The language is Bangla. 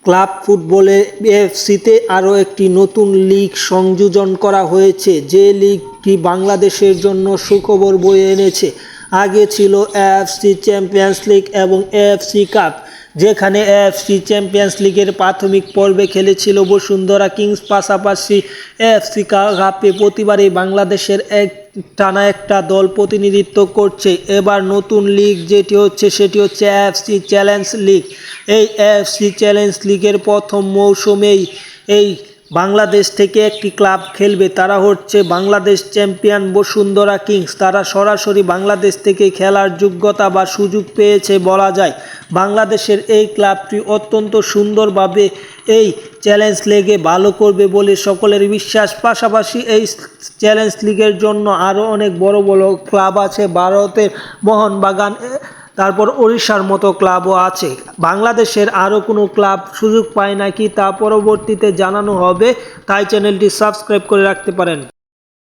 ক্লাব ফুটবলে এএফসিতে আরও একটি নতুন লিগ সংযোজন করা হয়েছে, যে লিগটি বাংলাদেশের জন্য সুখবর বয়ে এনেছে। আগে ছিল এএফসি চ্যাম্পিয়ন্স লিগ এবং এএফসি কাপ, যেখানে এএফসি চ্যাম্পিয়ন্স লিগের প্রাথমিক পর্বে খেলেছিল বসুন্ধরা কিংস। পাশাপাশি এএফসি কাপে প্রতিবারই বাংলাদেশের টানা একটা দল প্রতিনিধিত্ব করছে। এবার নতুন লিগ সেটি হচ্ছে এএফসি চ্যালেঞ্জ লিগ। এই এএফসি চ্যালেঞ্জ লিগের প্রথম মৌসুমেই এই বাংলাদেশ থেকে একটি ক্লাব খেলবে, তারা হচ্ছে বাংলাদেশ চ্যাম্পিয়ন বসুন্ধরা কিংস। তারা সরাসরি বাংলাদেশ থেকে খেলার যোগ্যতা বা সুযোগ পেয়েছে বলা যায়। বাংলাদেশের এই ক্লাবটি অত্যন্ত সুন্দরভাবে এই চ্যালেঞ্জ লিগে ভালো করবে বলে সকলের বিশ্বাস। পাশাপাশি এই চ্যালেঞ্জ লিগের জন্য আরও অনেক বড় বড় ক্লাব আছে, ভারতের মোহনবাগান, তারপর ওড়িশার মতো ক্লাবও আছে। বাংলাদেশের আরও কোনো ক্লাব সুযোগ পায় নাকি তা পরবর্তীতে জানানো হবে, তাই চ্যানেলটি সাবস্ক্রাইব করে রাখতে পারেন।